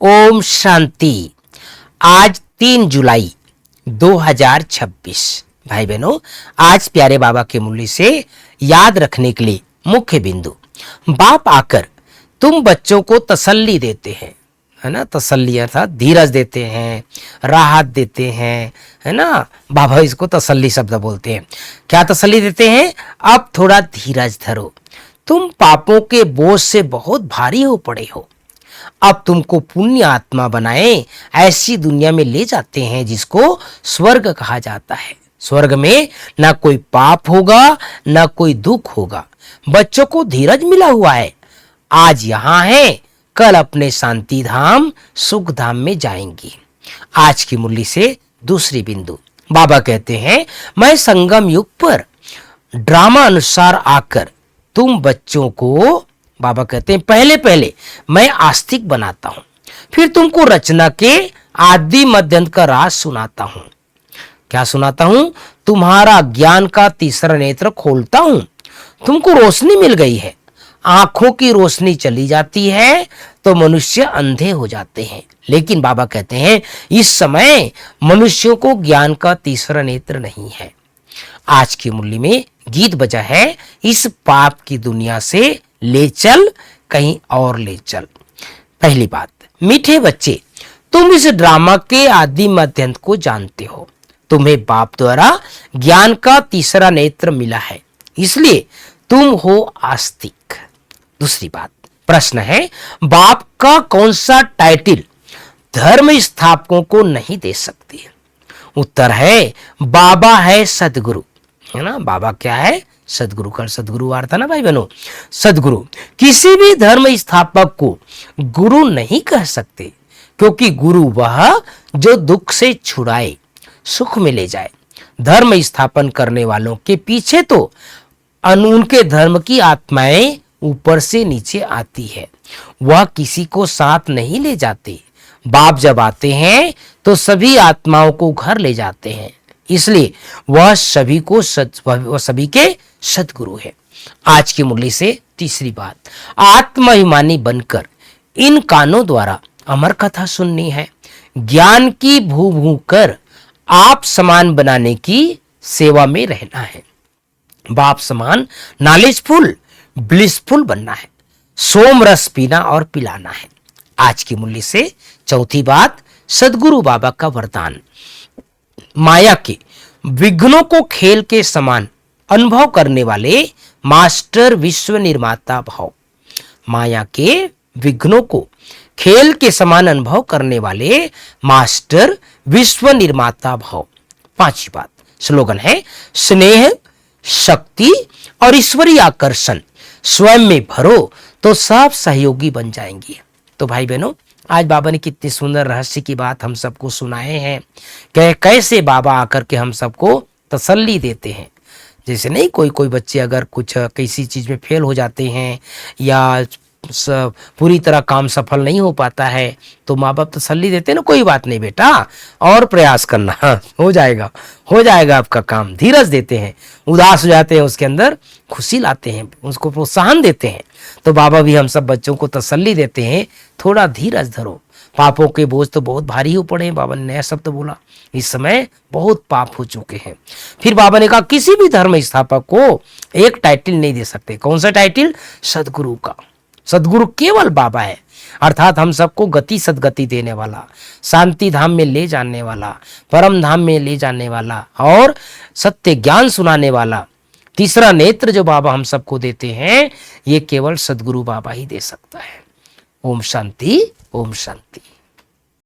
ओम शांति। आज 3 जुलाई 2026। भाई बहनों, आज प्यारे बाबा के मुरली से याद रखने के लिए मुख्य बिंदु, बाप आकर तुम बच्चों को तसल्ली देते हैं, है ना। तसल्ली अर्थात धीरज देते हैं, राहत देते हैं, है ना। बाबा इसको तसल्ली शब्द बोलते हैं। क्या तसल्ली देते हैं? अब थोड़ा धीरज धरो, तुम पापों के बोझ से बहुत भारी हो पड़े हो। अब तुमको पुण्य आत्मा बनाए ऐसी दुनिया में ले जाते हैं जिसको स्वर्ग कहा जाता है। स्वर्ग में ना कोई पाप होगा, ना कोई दुख होगा। बच्चों को धीरज मिला हुआ है। आज यहाँ है, कल अपने शांति धाम सुख धाम में जाएंगी। आज की मुरली से दूसरी बिंदु, बाबा कहते हैं, मैं संगम युग पर ड्रामा अनुसार आकर तुम बच्चों को, बाबा कहते हैं, पहले पहले मैं आस्तिक बनाता हूं, फिर तुमको रचना के आदि मध्यंत का राज सुनाता हूं। क्या सुनाता हूं? तुम्हारा ज्ञान का तीसरा नेत्र खोलता हूं। तुमको रोशनी मिल गई है, आंखों की रोशनी चली जाती है तो मनुष्य अंधे हो जाते हैं। लेकिन बाबा कहते हैं, इस समय मनुष्यों को ज्ञान का तीसरा नेत्र नहीं है। आज की मुरली में गीत बजा है, इस पाप की दुनिया से ले चल, कहीं और ले चल। पहली बात, मीठे बच्चे, तुम इस ड्रामा के आदि मध्यंत को जानते हो। तुम्हें बाप द्वारा ज्ञान का तीसरा नेत्र मिला है, इसलिए तुम हो आस्तिक। दूसरी बात, प्रश्न है, बाप का कौन सा टाइटल धर्म स्थापकों को नहीं दे सकते? उत्तर है, बाबा है सदगुरु, है ना। बाबा क्या है? सदगुरु। कल सदगुरु वार था ना भाई बहनों। सदगुरु किसी भी धर्म स्थापक को गुरु नहीं कह सकते, क्योंकि गुरु वह जो दुख से छुड़ाए, सुख में ले जाए। धर्म स्थापन करने वालों के पीछे तो उनके धर्म की आत्माएं ऊपर से नीचे आती है, वह किसी को साथ नहीं ले जाते। बाप जब आते हैं तो सभी आत्माओं को घर ले जाते हैं, इसलिए वह सभी के सदगुरु है। आज की मुरली से तीसरी बात, आत्माभिमानी बनकर इन कानों द्वारा अमर कथा सुननी है। ज्ञान की भू भू कर आप समान बनाने की सेवा में रहना है। बाप समान नॉलेजफुल, ब्लिसफुल बनना है। सोम रस पीना और पिलाना है। आज की मुरली से चौथी बात, सदगुरु बाबा का वरदान, माया के विघ्नों को खेल के समान अनुभव करने वाले मास्टर विश्व निर्माता भाव। माया के विघ्नों को खेल के समान अनुभव करने वाले मास्टर विश्व निर्माता भाव। पांचवी बात, स्लोगन है, स्नेह, शक्ति और ईश्वरीय आकर्षण स्वयं में भरो तो सब सहयोगी बन जाएंगे। तो भाई बहनों, आज बाबा ने कितनी सुंदर रहस्य की बात हम सबको सुनाए हैं कि कैसे बाबा आकर के हम सबको तसल्ली देते हैं। जैसे नहीं, कोई बच्चे अगर कुछ किसी चीज में फेल हो जाते हैं या पूरी तरह काम सफल नहीं हो पाता है, तो माँ बाप तसल्ली देते हैं ना, कोई बात नहीं बेटा, और प्रयास करना, हो जाएगा आपका काम। धीरज देते हैं, उदास हो जाते हैं उसके अंदर खुशी लाते हैं, उसको प्रोत्साहन देते हैं। तो बाबा भी हम सब बच्चों को तसल्ली देते हैं, थोड़ा धीरज धरो, पापों के बोझ तो बहुत भारी हो पड़े हैं। बाबा ने नया शब्द बोला, इस समय बहुत पाप हो चुके हैं। फिर बाबा ने कहा, किसी भी धर्म स्थापक को एक टाइटल नहीं दे सकते। कौन सा टाइटल? सदगुरु का। सदगुरु केवल बाबा है, अर्थात हम सबको गति सदगति देने वाला, शांति धाम में ले जाने वाला, परम धाम में ले जाने वाला और सत्य ज्ञान सुनाने वाला। तीसरा नेत्र जो बाबा हम सबको देते हैं, ये केवल सदगुरु बाबा ही दे सकता है। ओम शांति, ओम शांति।